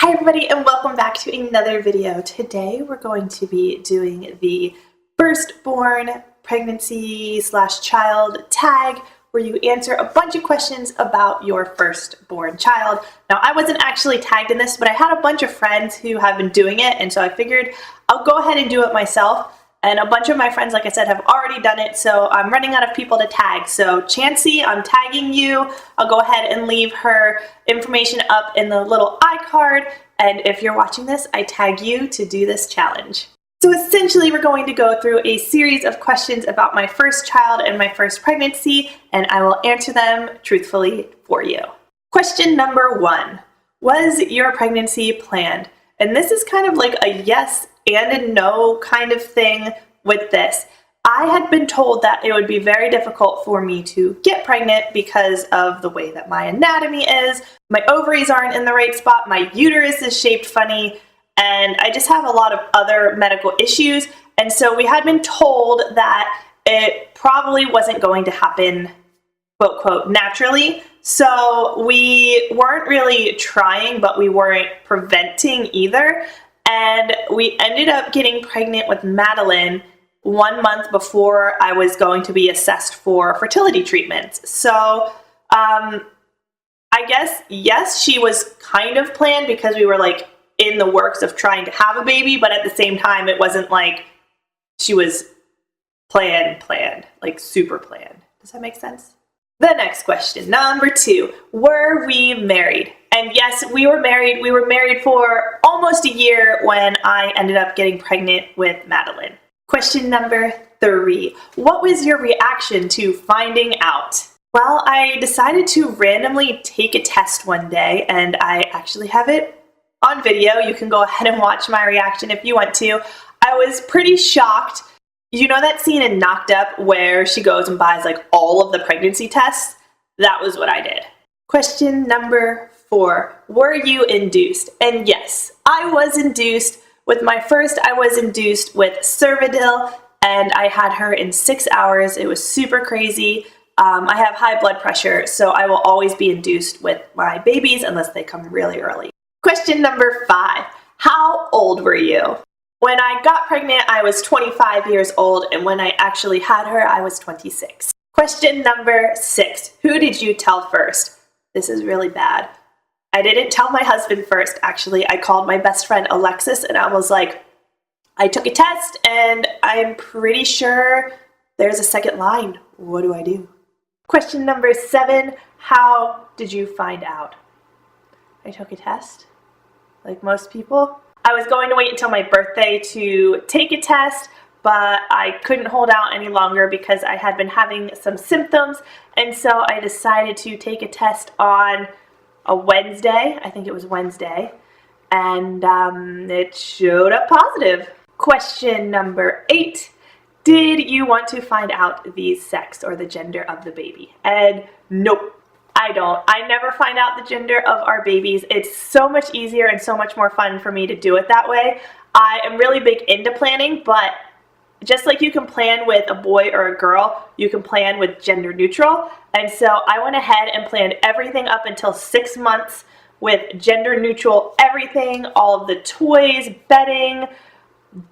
Hi everybody and welcome back to another video. Today we're going to be doing the firstborn pregnancy / child tag where you answer a bunch of questions about your firstborn child. Now I wasn't actually tagged in this, but I had a bunch of friends who have been doing it, and so I figured I'll go ahead and do it myself. And a bunch of my friends, like I said, have already done it, so I'm running out of people to tag. So Chansey, I'm tagging you. I'll go ahead and leave her information up in the little iCard, and if you're watching this, I tag you to do this challenge. So essentially, we're going to go through a series of questions about my first child and my first pregnancy, and I will answer them truthfully for you. Question number 1. Was your pregnancy planned? And this is kind of like a yes and a no kind of thing with this. I had been told that it would be very difficult for me to get pregnant because of the way that my anatomy is. My ovaries aren't in the right spot, my uterus is shaped funny, and I just have a lot of other medical issues. And so we had been told that it probably wasn't going to happen, quote, quote, naturally. So we weren't really trying, but we weren't preventing either. And we ended up getting pregnant with Madeline 1 month before I was going to be assessed for fertility treatments. So I guess, yes, she was kind of planned because we were like in the works of trying to have a baby, but at the same time, it wasn't like she was planned, like super planned. Does that make sense? The next question, number 2, were we married? And yes, we were married. We were married for almost a year when I ended up getting pregnant with Madeline. Question number 3, what was your reaction to finding out? Well, I decided to randomly take a test one day, and I actually have it on video. You can go ahead and watch my reaction if you want to. I was pretty shocked. You know that scene in Knocked Up where she goes and buys like all of the pregnancy tests? That was what I did. Question number 4, were you induced? And yes, I was induced. With my first, I was induced with Cervidil, and I had her in 6 hours. It was super crazy. I have high blood pressure, so I will always be induced with my babies unless they come really early. Question number 5, how old were you? When I got pregnant, I was 25 years old, and when I actually had her, I was 26. Question number 6, who did you tell first? This is really bad. I didn't tell my husband first, actually. I called my best friend Alexis, and I was like, I took a test, and I'm pretty sure there's a second line. What do I do? Question number 7, how did you find out? I took a test, like most people. I was going to wait until my birthday to take a test, but I couldn't hold out any longer because I had been having some symptoms, and so I decided to take a test on a Wednesday. I think it was Wednesday, and it showed up positive. Question number 8, did you want to find out the sex or the gender of the baby? And nope. I don't. I never find out the gender of our babies. It's so much easier and so much more fun for me to do it that way. I am really big into planning, but just like you can plan with a boy or a girl, you can plan with gender neutral. And so I went ahead and planned everything up until 6 months with gender neutral everything, all of the toys, bedding,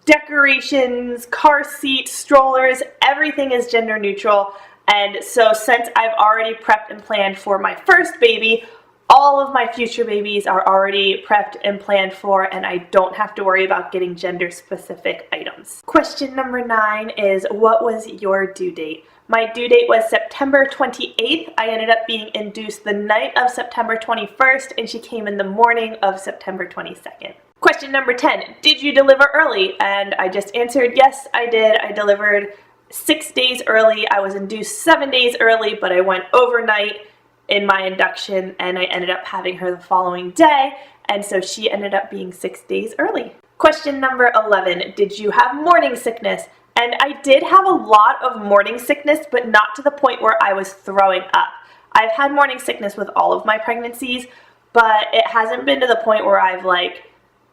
decorations, car seats, strollers, everything is gender neutral. And so since I've already prepped and planned for my first baby, all of my future babies are already prepped and planned for, and I don't have to worry about getting gender specific items. Question number 9 is, what was your due date? My due date was September 28th. I ended up being induced the night of September 21st, and she came in the morning of September 22nd. Question number 10, did you deliver early? And I just answered, yes, I did. I delivered 6 days early. I was induced 7 days early, but I went overnight in my induction, and I ended up having her the following day, and so she ended up being 6 days early. Question number 11, did you have morning sickness? And I did have a lot of morning sickness, but not to the point where I was throwing up. I've had morning sickness with all of my pregnancies, but it hasn't been to the point where I've like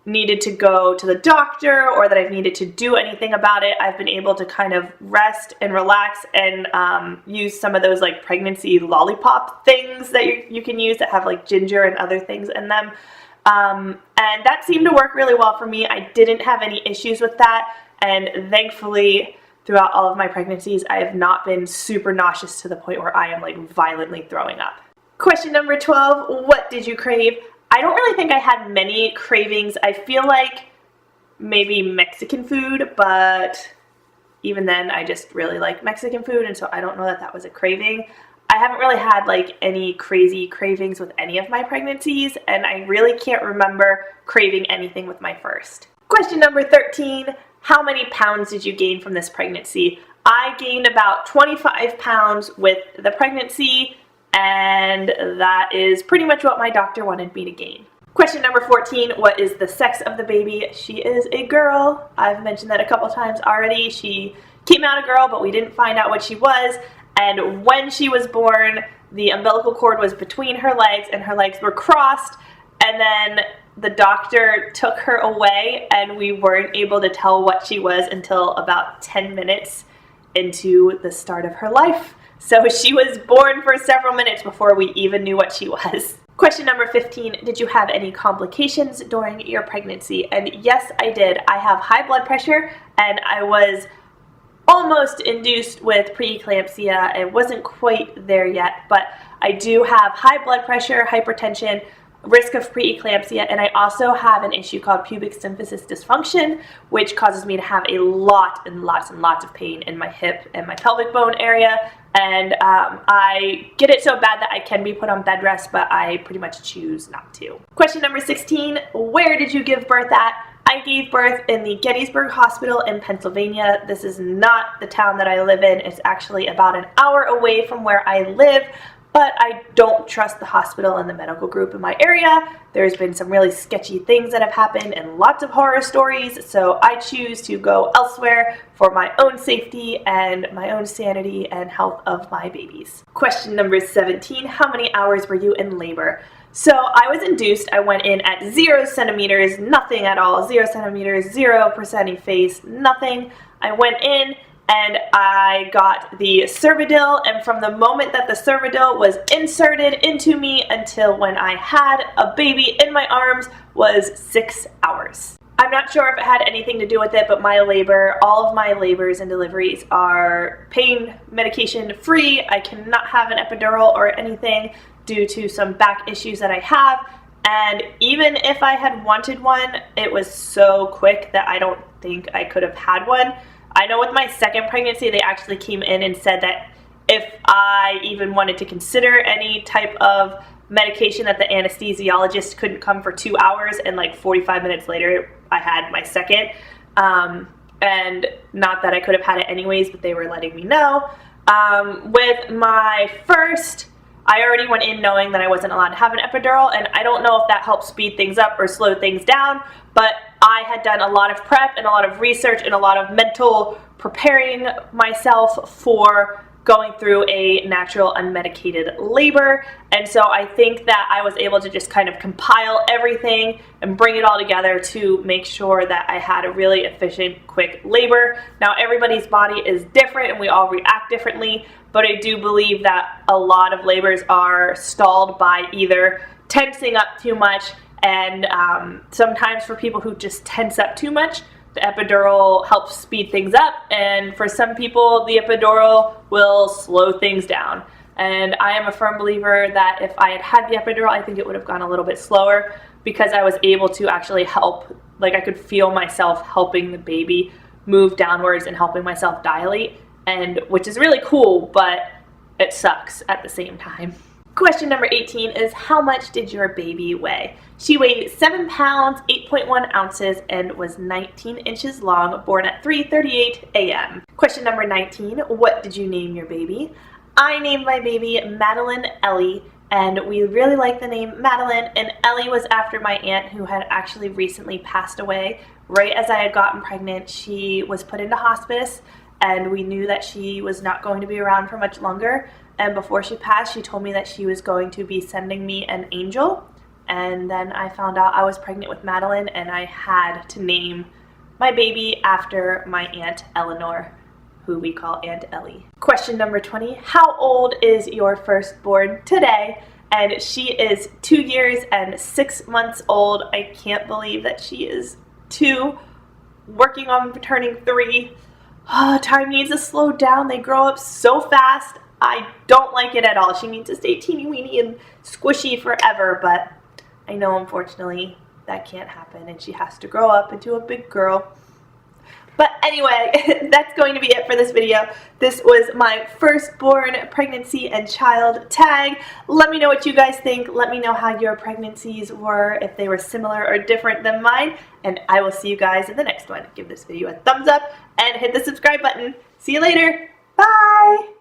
needed to go to the doctor or that I've needed to do anything about it. I've been able to kind of rest and relax and use some of those like pregnancy lollipop things that you can use that have like ginger and other things in them. And that seemed to work really well for me. I didn't have any issues with that, and thankfully throughout all of my pregnancies I have not been super nauseous to the point where I am like violently throwing up. Question number 12, what did you crave? I don't really think I had many cravings. I feel like maybe Mexican food, but even then I just really like Mexican food, and so I don't know that that was a craving. I haven't really had like any crazy cravings with any of my pregnancies, and I really can't remember craving anything with my first. Question number 13, how many pounds did you gain from this pregnancy? I gained about 25 pounds with the pregnancy, and that is pretty much what my doctor wanted me to gain. Question number 14, what is the sex of the baby? She is a girl. I've mentioned that a couple times already. She came out a girl, but we didn't find out what she was. And when she was born, the umbilical cord was between her legs and her legs were crossed. And then the doctor took her away and we weren't able to tell what she was until about 10 minutes into the start of her life. So she was born for several minutes before we even knew what she was. Question number 15, did you have any complications during your pregnancy? And yes, I did. I have high blood pressure and I was almost induced with preeclampsia. It wasn't quite there yet, but I do have high blood pressure, hypertension, risk of preeclampsia, and I also have an issue called pubic symphysis dysfunction, which causes me to have a lot and lots of pain in my hip and my pelvic bone area, and I get it so bad that I can be put on bed rest, but I pretty much choose not to. Question number 16, where did you give birth at? I gave birth in the Gettysburg Hospital in Pennsylvania. This is not the town that I live in. It's actually about an hour away from where I live, but I don't trust the hospital and the medical group in my area. There's been some really sketchy things that have happened and lots of horror stories, so I choose to go elsewhere for my own safety and my own sanity and health of my babies. Question number 17, how many hours were you in labor? So I was induced. I went in at 0 centimeters, nothing at all, 0 centimeters, 0% efface, nothing. I went in and I got the Cervidil, and from the moment that the Cervidil was inserted into me until when I had a baby in my arms was 6 hours. I'm not sure if it had anything to do with it, but my labor, all of my labors and deliveries are pain medication free. I cannot have an epidural or anything due to some back issues that I have, and even if I had wanted one, it was so quick that I don't think I could have had one. I know with my second pregnancy they actually came in and said that if I even wanted to consider any type of medication that the anesthesiologist couldn't come for 2 hours, and like 45 minutes later I had my second, and not that I could have had it anyways, but they were letting me know. With my first, I already went in knowing that I wasn't allowed to have an epidural, and I don't know if that helps speed things up or slow things down, but I had done a lot of prep and a lot of research and a lot of mental preparing myself for going through a natural unmedicated labor, and so I think that I was able to just kind of compile everything and bring it all together to make sure that I had a really efficient, quick labor. Now everybody's body is different and we all react differently, but I do believe that a lot of labors are stalled by either tensing up too much, and sometimes for people who just tense up too much, the epidural helps speed things up, and for some people the epidural will slow things down. And I am a firm believer that if I had had the epidural, I think it would have gone a little bit slower, because I was able to actually help, like I could feel myself helping the baby move downwards and helping myself dilate, and which is really cool, but it sucks at the same time. Question number 18 is, how much did your baby weigh? She weighed 7 pounds, 8.1 ounces, and was 19 inches long, born at 3:38 a.m. Question number 19, what did you name your baby? I named my baby Madeline Ellie, and we really like the name Madeline, and Ellie was after my aunt who had actually recently passed away. Right as I had gotten pregnant, she was put into hospice, and we knew that she was not going to be around for much longer. And before she passed, she told me that she was going to be sending me an angel. And then I found out I was pregnant with Madeline, and I had to name my baby after my Aunt Eleanor, who we call Aunt Ellie. Question number 20, how old is your firstborn today? and she is 2 years and 6 months old. I can't believe that she is 2, working on turning 3. Time needs to slow down. They grow up so fast. I don't like it at all. She needs to stay teeny weeny and squishy forever, but I know unfortunately that can't happen and she has to grow up into a big girl. But anyway, that's going to be it for this video. This was my firstborn pregnancy and child tag. Let me know what you guys think. Let me know how your pregnancies were, if they were similar or different than mine. And I will see you guys in the next one. Give this video a thumbs up and hit the subscribe button. See you later. Bye!